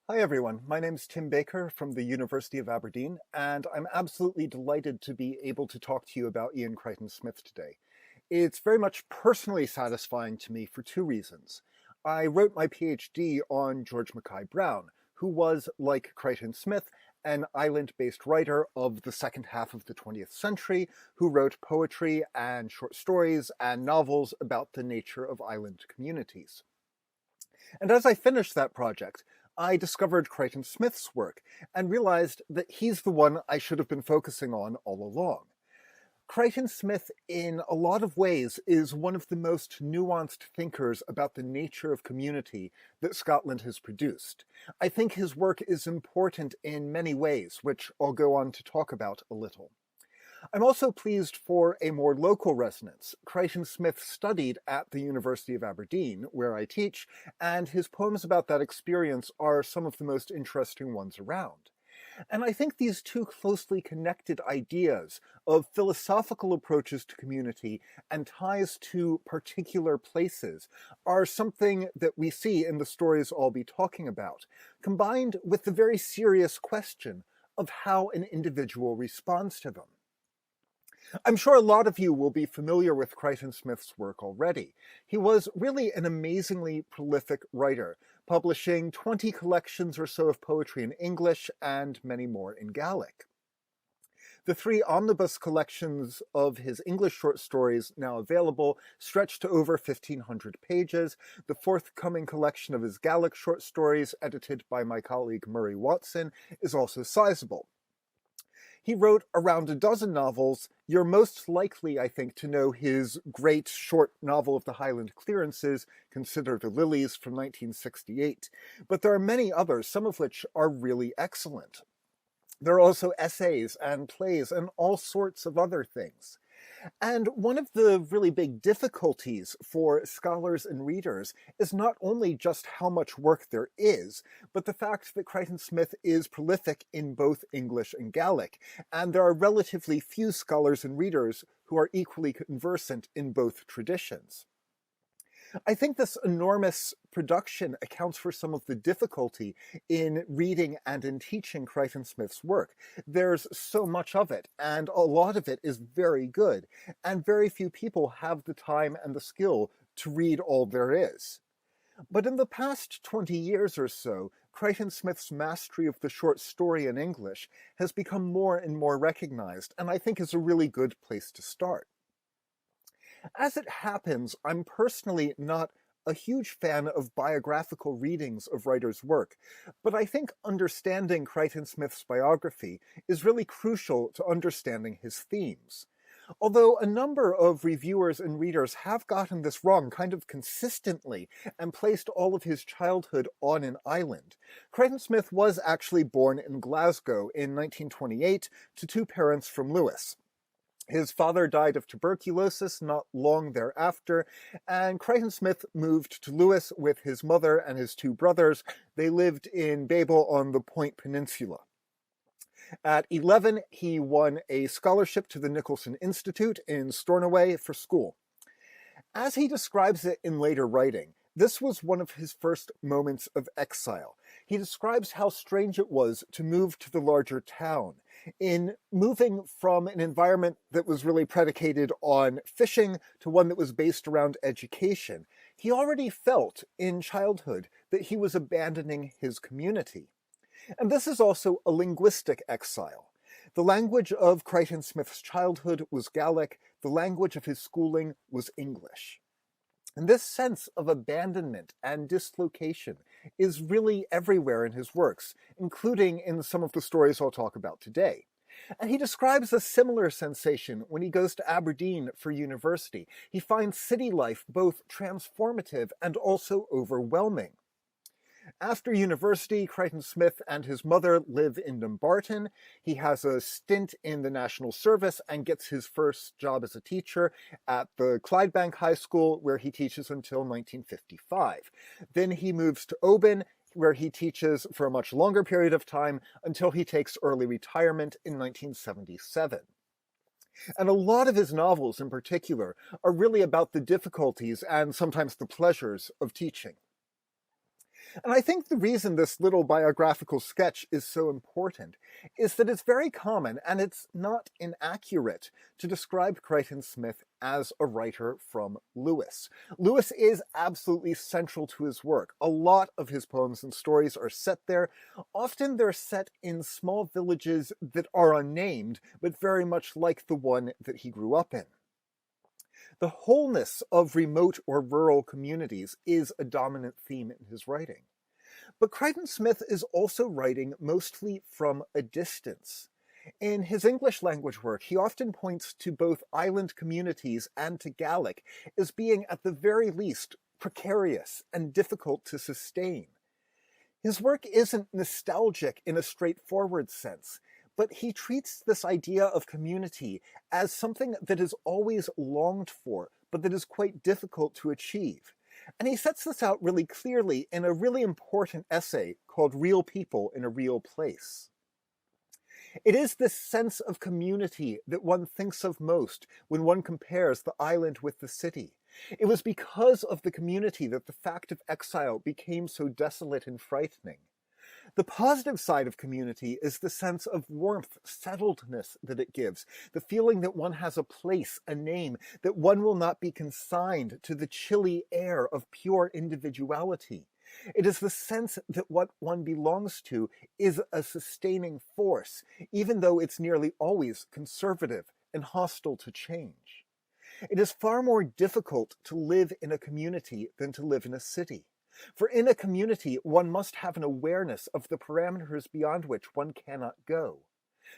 Hi everyone, my name's Tim Baker from the University of Aberdeen, and I'm absolutely delighted to be able to talk to you about Iain Crichton Smith today. It's very much personally satisfying to me for two reasons. I wrote my PhD on George Mackay Brown, who was, like Crichton Smith, an island-based writer of the second half of the 20th century who wrote poetry and short stories and novels about the nature of island communities. And as I finished that project, I discovered Crichton Smith's work and realized that he's the one I should have been focusing on all along. Crichton Smith, in a lot of ways, is one of the most nuanced thinkers about the nature of community that Scotland has produced. I think his work is important in many ways, which I'll go on to talk about a little. I'm also pleased for a more local resonance. Crichton Smith studied at the University of Aberdeen, where I teach, and his poems about that experience are some of the most interesting ones around. And I think these two closely connected ideas of philosophical approaches to community and ties to particular places are something that we see in the stories I'll be talking about, combined with the very serious question of how an individual responds to them. I'm sure a lot of you will be familiar with Crichton Smith's work already. He was really an amazingly prolific writer, publishing 20 collections or so of poetry in English and many more in Gaelic. The three omnibus collections of his English short stories now available stretch to over 1,500 pages. The forthcoming collection of his Gaelic short stories, edited by my colleague Murray Watson, is also sizable. He wrote around a dozen novels. You're most likely, I think, to know his great short novel of the Highland Clearances, Consider the Lilies, from 1968. But there are many others, some of which are really excellent. There are also essays and plays and all sorts of other things. And one of the really big difficulties for scholars and readers is not only just how much work there is, but the fact that Crichton Smith is prolific in both English and Gaelic, and there are relatively few scholars and readers who are equally conversant in both traditions. I think this enormous production accounts for some of the difficulty in reading and in teaching Crichton Smith's work. There's so much of it, and a lot of it is very good, and very few people have the time and the skill to read all there is. But in the past 20 years or so, Crichton Smith's mastery of the short story in English has become more and more recognized, and I think is a really good place to start. As it happens, I'm personally not a huge fan of biographical readings of writers' work, but I think understanding Crichton Smith's biography is really crucial to understanding his themes. Although a number of reviewers and readers have gotten this wrong kind of consistently and placed all of his childhood on an island, Crichton Smith was actually born in Glasgow in 1928 to two parents from Lewis. His father died of tuberculosis not long thereafter, and Crichton Smith moved to Lewis with his mother and his two brothers. They lived in Babel on the Point Peninsula. At 11, he won a scholarship to the Nicholson Institute in Stornoway for school. As he describes it in later writing, this was one of his first moments of exile. He describes how strange it was to move to the larger town. In moving from an environment that was really predicated on fishing to one that was based around education, he already felt in childhood that he was abandoning his community. And this is also a linguistic exile. The language of Crichton Smith's childhood was Gaelic, the language of his schooling was English. And this sense of abandonment and dislocation is really everywhere in his works, including in some of the stories I'll talk about today. And he describes a similar sensation when he goes to Aberdeen for university. He finds city life both transformative and also overwhelming. After university, Crichton Smith and his mother live in Dumbarton. He has a stint in the National Service and gets his first job as a teacher at the Clydebank High School, where he teaches until 1955. Then he moves to Oban, where he teaches for a much longer period of time until he takes early retirement in 1977. And a lot of his novels in particular are really about the difficulties and sometimes the pleasures of teaching. And I think the reason this little biographical sketch is so important is that it's very common, and it's not inaccurate, to describe Crichton Smith as a writer from Lewis. Lewis is absolutely central to his work. A lot of his poems and stories are set there. Often they're set in small villages that are unnamed, but very much like the one that he grew up in. The wholeness of remote or rural communities is a dominant theme in his writing. But Crichton Smith is also writing mostly from a distance. In his English language work, he often points to both island communities and to Gaelic as being, at the very least, precarious and difficult to sustain. His work isn't nostalgic in a straightforward sense, but he treats this idea of community as something that is always longed for, but that is quite difficult to achieve. And he sets this out really clearly in a really important essay called Real People in a Real Place. It is this sense of community that one thinks of most when one compares the island with the city. It was because of the community that the fact of exile became so desolate and frightening. The positive side of community is the sense of warmth, settledness that it gives, the feeling that one has a place, a name, that one will not be consigned to the chilly air of pure individuality. It is the sense that what one belongs to is a sustaining force, even though it's nearly always conservative and hostile to change. It is far more difficult to live in a community than to live in a city. For in a community, one must have an awareness of the parameters beyond which one cannot go.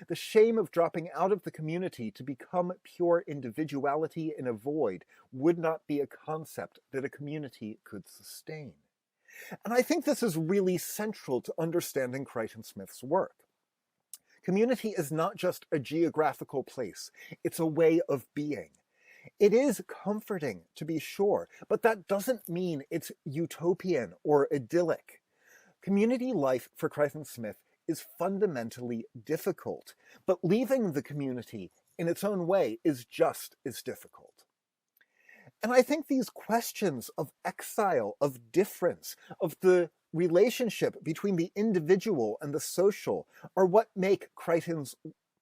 The shame of dropping out of the community to become pure individuality in a void would not be a concept that a community could sustain. And I think this is really central to understanding Crichton Smith's work. Community is not just a geographical place, it's a way of being. It is comforting, to be sure, but that doesn't mean it's utopian or idyllic. Community life for Crichton Smith is fundamentally difficult, but leaving the community in its own way is just as difficult. And I think these questions of exile, of difference, of the relationship between the individual and the social are what make Crichton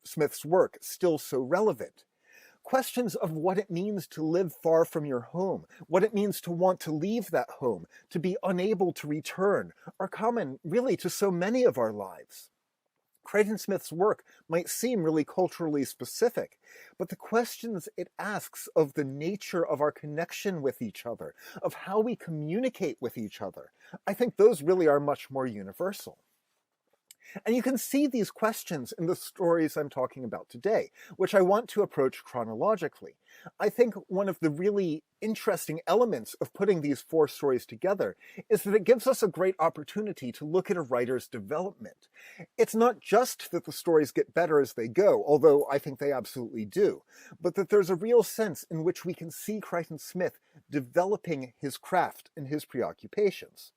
Smith's work still so relevant. Questions of what it means to live far from your home, what it means to want to leave that home, to be unable to return, are common really to so many of our lives. Crichton Smith's work might seem really culturally specific, but the questions it asks of the nature of our connection with each other, of how we communicate with each other, I think those really are much more universal. And you can see these questions in the stories I'm talking about today, which I want to approach chronologically. I think one of the really interesting elements of putting these four stories together is that it gives us a great opportunity to look at a writer's development. It's not just that the stories get better as they go, although I think they absolutely do, but that there's a real sense in which we can see Crichton Smith developing his craft and his preoccupations.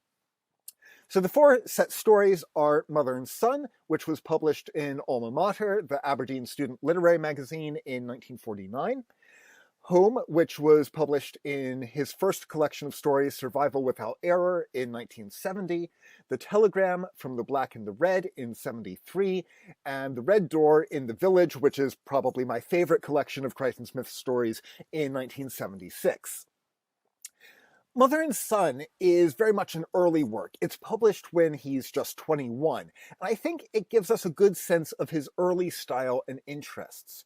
So the four set stories are Mother and Son, which was published in Alma Mater, the Aberdeen Student Literary Magazine, in 1949. Home, which was published in his first collection of stories, Survival Without Error, in 1970. The Telegram from the Black and the Red in 73. And The Red Door in the Village, which is probably my favorite collection of Crichton Smith's stories, in 1976. Mother and Son is very much an early work. It's published when he's just 21, and I think it gives us a good sense of his early style and interests.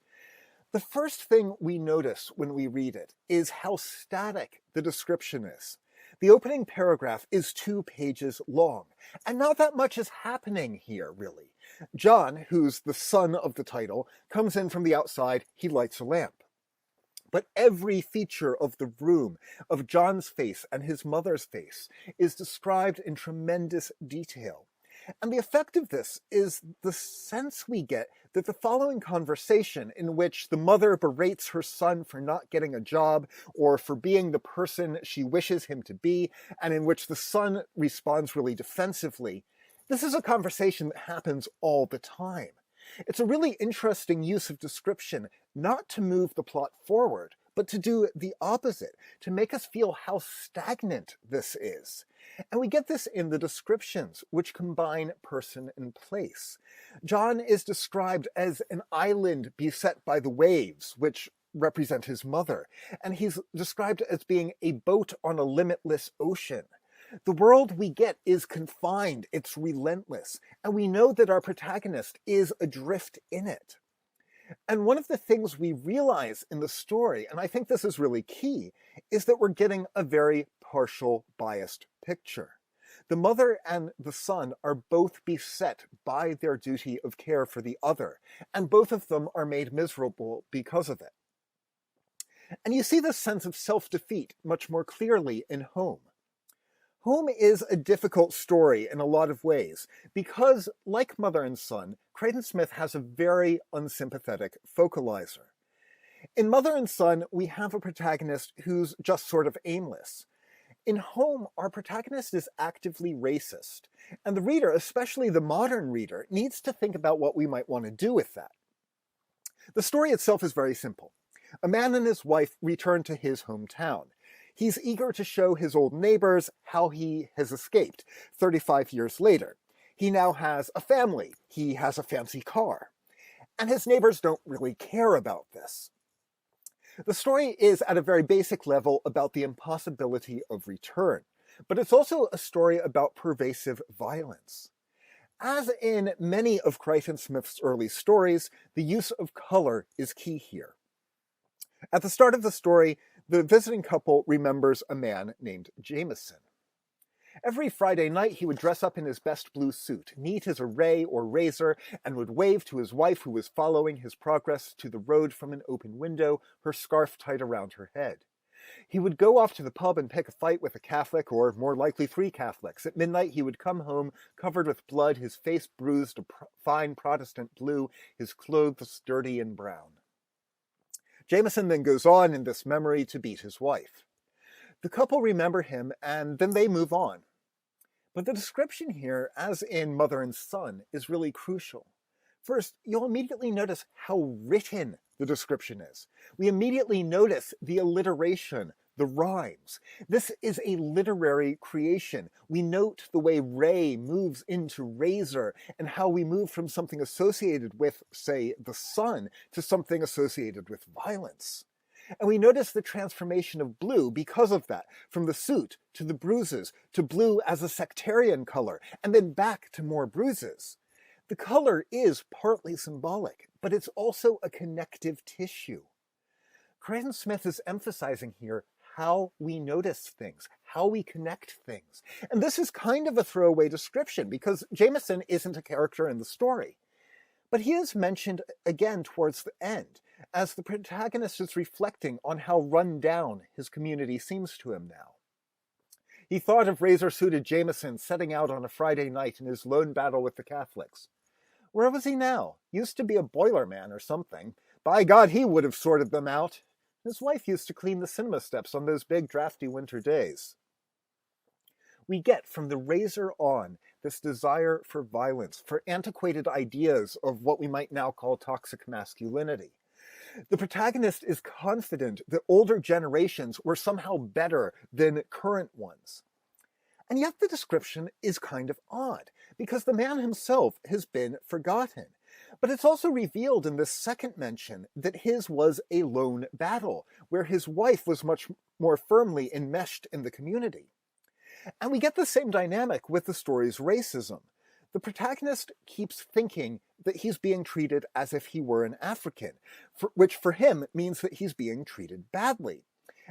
The first thing we notice when we read it is how static the description is. The opening paragraph is 2 pages long, and not that much is happening here, really. John, who's the son of the title, comes in from the outside, he lights a lamp. But every feature of the room, of John's face and his mother's face, is described in tremendous detail. And the effect of this is the sense we get that the following conversation, in which the mother berates her son for not getting a job or for being the person she wishes him to be, and in which the son responds really defensively, this is a conversation that happens all the time. It's a really interesting use of description, not to move the plot forward, but to do the opposite, to make us feel how stagnant this is. And we get this in the descriptions, which combine person and place. John is described as an island beset by the waves, which represent his mother, and he's described as being a boat on a limitless ocean. The world we get is confined, it's relentless, and we know that our protagonist is adrift in it. And one of the things we realize in the story, and I think this is really key, is that we're getting a very partial, biased picture. The mother and the son are both beset by their duty of care for the other, and both of them are made miserable because of it. And you see this sense of self-defeat much more clearly in Home. Home is a difficult story in a lot of ways because, like Mother and Son, Crichton Smith has a very unsympathetic focalizer. In Mother and Son, we have a protagonist who's just sort of aimless. In Home, our protagonist is actively racist, and the reader, especially the modern reader, needs to think about what we might want to do with that. The story itself is very simple. A man and his wife return to his hometown. He's eager to show his old neighbors how he has escaped 35 years later. He now has a family. He has a fancy car. And his neighbors don't really care about this. The story is at a very basic level about the impossibility of return, but it's also a story about pervasive violence. As in many of Crichton Smith's early stories, the use of color is key here. At the start of the story, the visiting couple remembers a man named Jameson. Every Friday night, he would dress up in his best blue suit, neat as a ray or razor, and would wave to his wife who was following his progress to the road from an open window, her scarf tied around her head. He would go off to the pub and pick a fight with a Catholic, or more likely 3 Catholics. At midnight, he would come home covered with blood, his face bruised a fine Protestant blue, his clothes dirty and brown. Jameson then goes on in this memory to beat his wife. The couple remember him, and then they move on. But the description here, as in Mother and Son, is really crucial. First, you'll immediately notice how written the description is. We immediately notice the alliteration, the rhymes. This is a literary creation. We note the way ray moves into razor and how we move from something associated with, say, the sun to something associated with violence. And we notice the transformation of blue because of that, from the suit to the bruises, to blue as a sectarian color, and then back to more bruises. The color is partly symbolic, but it's also a connective tissue. Crichton Smith is emphasizing here how we notice things, how we connect things. And this is kind of a throwaway description because Jameson isn't a character in the story. But he is mentioned again towards the end, as the protagonist is reflecting on how run down his community seems to him now. He thought of razor-suited Jameson setting out on a Friday night in his lone battle with the Catholics. Where was he now? Used to be a boiler man or something. By God, he would have sorted them out. His wife used to clean the cinema steps on those big, drafty winter days. We get from the razor on this desire for violence, for antiquated ideas of what we might now call toxic masculinity. The protagonist is confident that older generations were somehow better than current ones. And yet the description is kind of odd, because the man himself has been forgotten. But it's also revealed in this second mention that his was a lone battle, where his wife was much more firmly enmeshed in the community. And we get the same dynamic with the story's racism. The protagonist keeps thinking that he's being treated as if he were an African, which for him means that he's being treated badly.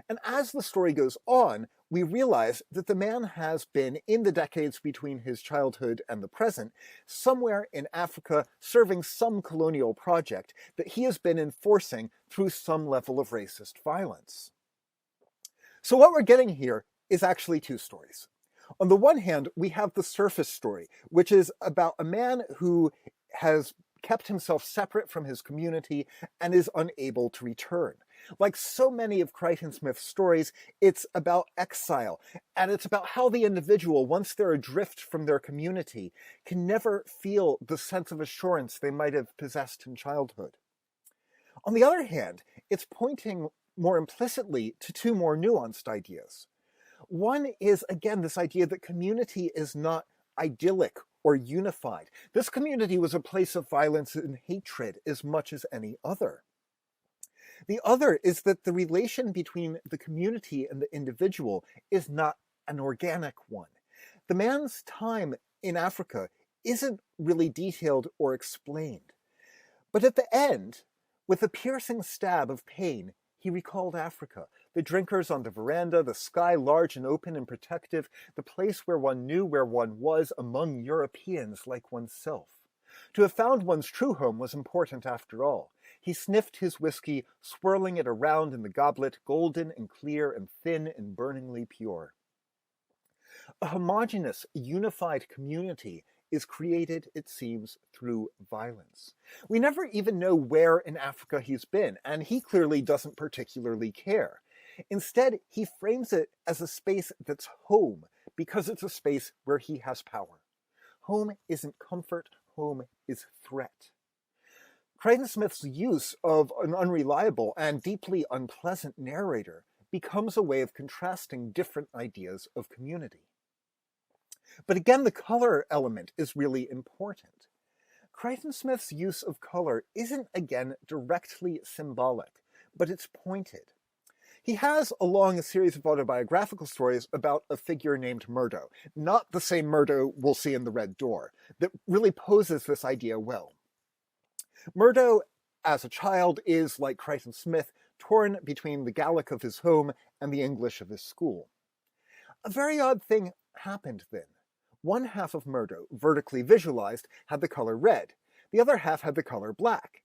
And as the story goes on, we realize that the man has been, in the decades between his childhood and the present, somewhere in Africa serving some colonial project that he has been enforcing through some level of racist violence. So what we're getting here is actually 2 stories. On the one hand, we have the surface story, which is about a man who has kept himself separate from his community and is unable to return. Like so many of Crichton Smith's stories, it's about exile, and it's about how the individual, once they're adrift from their community, can never feel the sense of assurance they might have possessed in childhood. On the other hand, it's pointing more implicitly to two more nuanced ideas. One is, again, this idea that community is not idyllic or unified. This community was a place of violence and hatred as much as any other. The other is that the relation between the community and the individual is not an organic one. The man's time in Africa isn't really detailed or explained. But at the end, with a piercing stab of pain, he recalled Africa, the drinkers on the veranda, the sky large and open and protective, the place where one knew where one was among Europeans like oneself. To have found one's true home was important after all. He sniffed his whiskey, swirling it around in the goblet, golden and clear and thin and burningly pure. A homogeneous, unified community is created, it seems, through violence. We never even know where in Africa he's been, and he clearly doesn't particularly care. Instead, he frames it as a space that's home, because it's a space where he has power. Home isn't comfort, home is threat. Crichton Smith's use of an unreliable and deeply unpleasant narrator becomes a way of contrasting different ideas of community. But again, the color element is really important. Crichton Smith's use of color isn't, again, directly symbolic, but it's pointed. He has, along a series of autobiographical stories about a figure named Murdo, not the same Murdo we'll see in The Red Door, that really poses this idea well. Murdo, as a child, is, like Crichton Smith, torn between the Gaelic of his home and the English of his school. A very odd thing happened then. One half of Murdo, vertically visualized, had the color red. The other half had the color black.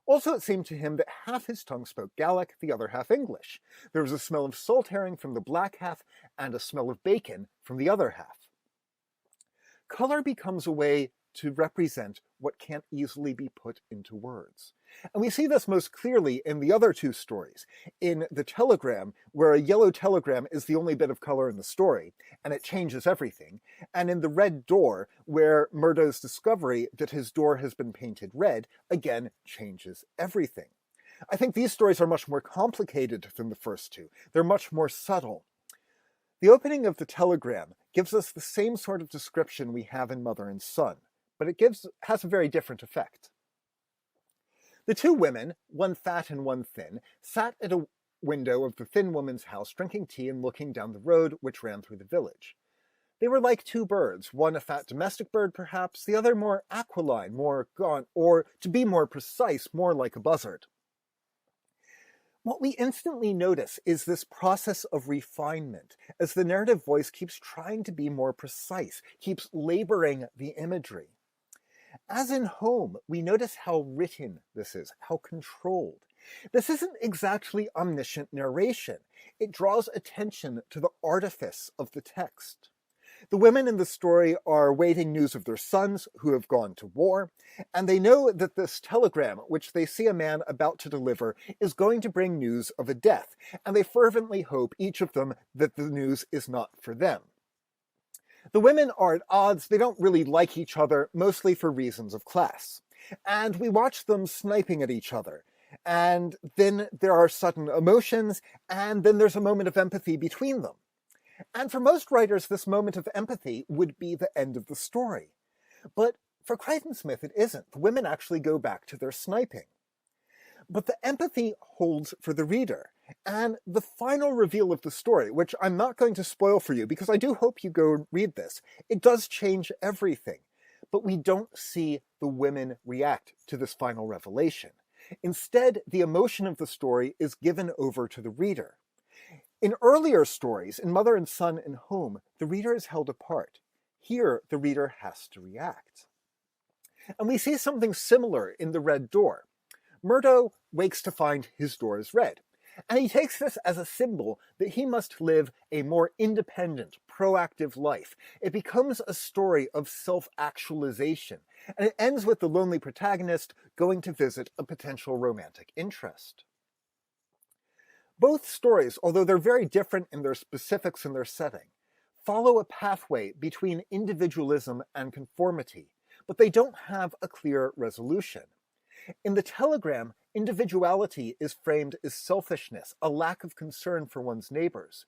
Also, it seemed to him that half his tongue spoke Gaelic, the other half English. There was a smell of salt herring from the black half and a smell of bacon from the other half. Color becomes a way to represent what can't easily be put into words. And we see this most clearly in the other two stories. In The Telegram, where a yellow telegram is the only bit of color in the story, and it changes everything, and in The Red Door, where Murdo's discovery that his door has been painted red, again changes everything. I think these stories are much more complicated than the first two. They're much more subtle. The opening of The Telegram gives us the same sort of description we have in Mother and Son, but it has a very different effect. The two women, one fat and one thin, sat at a window of the thin woman's house drinking tea and looking down the road which ran through the village. They were like two birds, one a fat domestic bird perhaps, the other more aquiline, more gaunt, or, to be more precise, more like a buzzard. What we instantly notice is this process of refinement, as the narrative voice keeps trying to be more precise, keeps laboring the imagery. As in Home, we notice how written this is, how controlled. This isn't exactly omniscient narration. It draws attention to the artifice of the text. The women in the story are waiting news of their sons who have gone to war, and they know that this telegram, which they see a man about to deliver, is going to bring news of a death, and they fervently hope, each of them, that the news is not for them. The women are at odds. They don't really like each other, mostly for reasons of class. And we watch them sniping at each other. And then there are sudden emotions, and then there's a moment of empathy between them. And for most writers, this moment of empathy would be the end of the story. But for Crichton Smith, it isn't. The women actually go back to their sniping. But the empathy holds for the reader. And the final reveal of the story, which I'm not going to spoil for you because I do hope you go read this, it does change everything. But we don't see the women react to this final revelation. Instead, the emotion of the story is given over to the reader. In earlier stories, in Mother and Son and Home, the reader is held apart. Here, the reader has to react. And we see something similar in The Red Door. Murdo wakes to find his door is red. And he takes this as a symbol that he must live a more independent, proactive life. It becomes a story of self-actualization, and it ends with the lonely protagonist going to visit a potential romantic interest. Both stories, although they're very different in their specifics and their setting, follow a pathway between individualism and conformity, but they don't have a clear resolution. In The Telegram, individuality is framed as selfishness, a lack of concern for one's neighbors.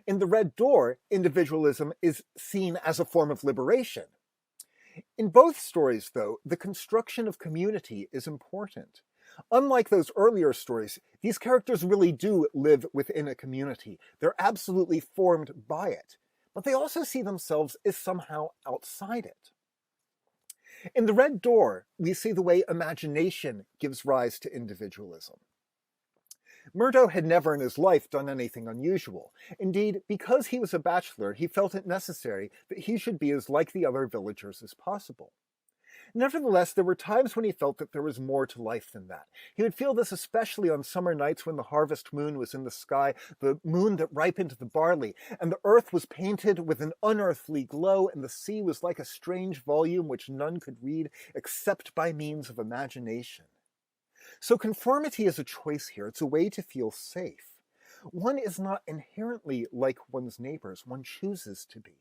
In The Red Door, individualism is seen as a form of liberation. In both stories, though, the construction of community is important. Unlike those earlier stories, these characters really do live within a community. They're absolutely formed by it, but they also see themselves as somehow outside it. In The Red Door, we see the way imagination gives rise to individualism. Murdo had never in his life done anything unusual. Indeed, because he was a bachelor, he felt it necessary that he should be as like the other villagers as possible. Nevertheless, there were times when he felt that there was more to life than that. He would feel this especially on summer nights when the harvest moon was in the sky, the moon that ripened the barley, and the earth was painted with an unearthly glow, and the sea was like a strange volume which none could read except by means of imagination. So conformity is a choice here. It's a way to feel safe. One is not inherently like one's neighbors. One chooses to be.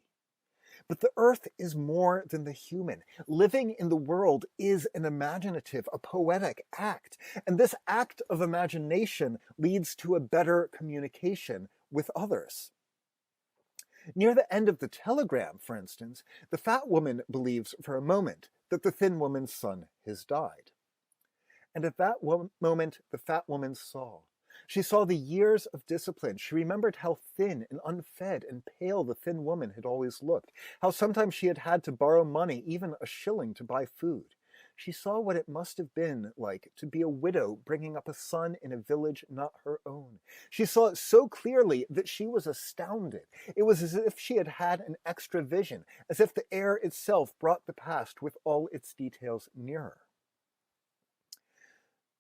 But the earth is more than the human. Living in the world is an imaginative, a poetic act. And this act of imagination leads to a better communication with others. Near the end of the telegram, for instance, the fat woman believes for a moment that the thin woman's son has died. And at that moment, the fat woman saw. She saw the years of discipline. She remembered how thin and unfed and pale the thin woman had always looked, how sometimes she had had to borrow money, even a shilling, to buy food. She saw what it must have been like to be a widow bringing up a son in a village not her own. She saw it so clearly that she was astounded. It was as if she had had an extra vision, as if the air itself brought the past with all its details nearer.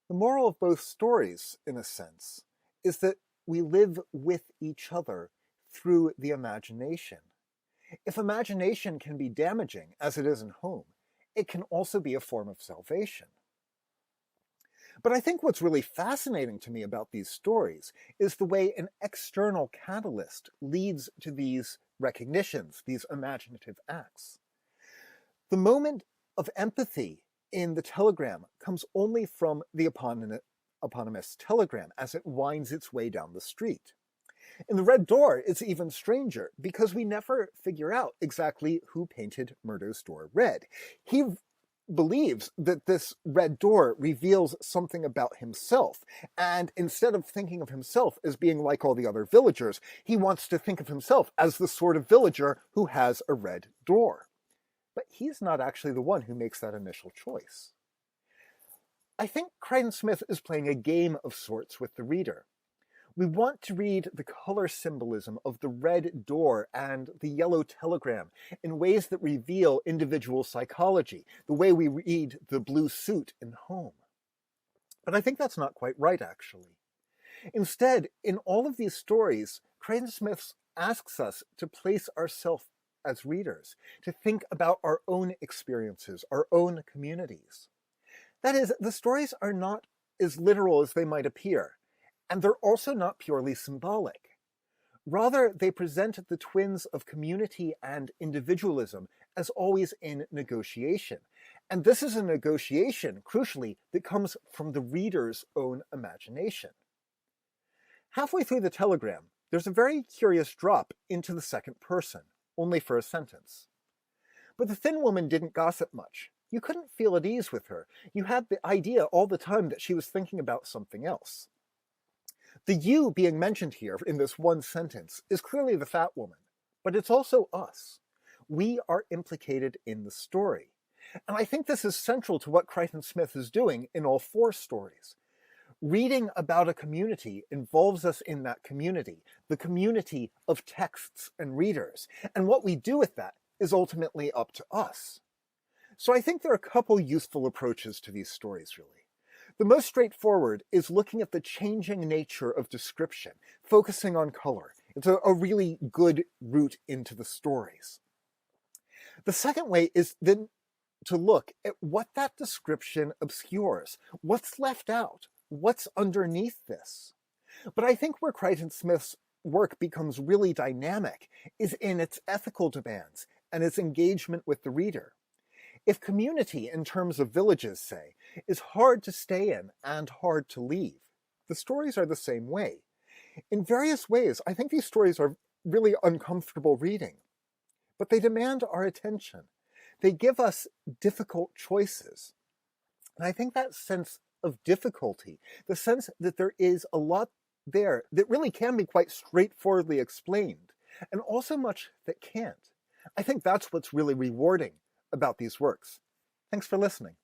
The moral of both stories, in a sense, is that we live with each other through the imagination. If imagination can be damaging, as it is in home, it can also be a form of salvation. But I think what's really fascinating to me about these stories is the way an external catalyst leads to these recognitions, these imaginative acts. The moment of empathy in the telegram comes only from the eponymous telegram as it winds its way down the street. In The Red Door, it's even stranger because we never figure out exactly who painted Murdo's door red. He believes that this red door reveals something about himself, and instead of thinking of himself as being like all the other villagers, he wants to think of himself as the sort of villager who has a red door. But he's not actually the one who makes that initial choice. I think Crichton Smith is playing a game of sorts with the reader. We want to read the color symbolism of the red door and the yellow telegram in ways that reveal individual psychology, the way we read the blue suit in Home. But I think that's not quite right, actually. Instead, in all of these stories, Crichton Smith asks us to place ourselves as readers, to think about our own experiences, our own communities. That is, the stories are not as literal as they might appear, and they're also not purely symbolic. Rather, they present the twins of community and individualism as always in negotiation. And this is a negotiation, crucially, that comes from the reader's own imagination. Halfway through the telegram, there's a very curious drop into the second person, only for a sentence. But the thin woman didn't gossip much. You couldn't feel at ease with her. You had the idea all the time that she was thinking about something else. The you being mentioned here in this one sentence is clearly the fat woman, but it's also us. We are implicated in the story. And I think this is central to what Crichton Smith is doing in all four stories. Reading about a community involves us in that community, the community of texts and readers. And what we do with that is ultimately up to us. So I think there are a couple useful approaches to these stories, really. The most straightforward is looking at the changing nature of description, focusing on color. It's a really good route into the stories. The second way is then to look at what that description obscures, what's left out, what's underneath this. But I think where Crichton Smith's work becomes really dynamic is in its ethical demands and its engagement with the reader. If community, in terms of villages, say, is hard to stay in and hard to leave, the stories are the same way. In various ways, I think these stories are really uncomfortable reading, but they demand our attention. They give us difficult choices. And I think that sense of difficulty, the sense that there is a lot there that really can be quite straightforwardly explained, and also much that can't. I think that's what's really rewarding about these works. Thanks for listening.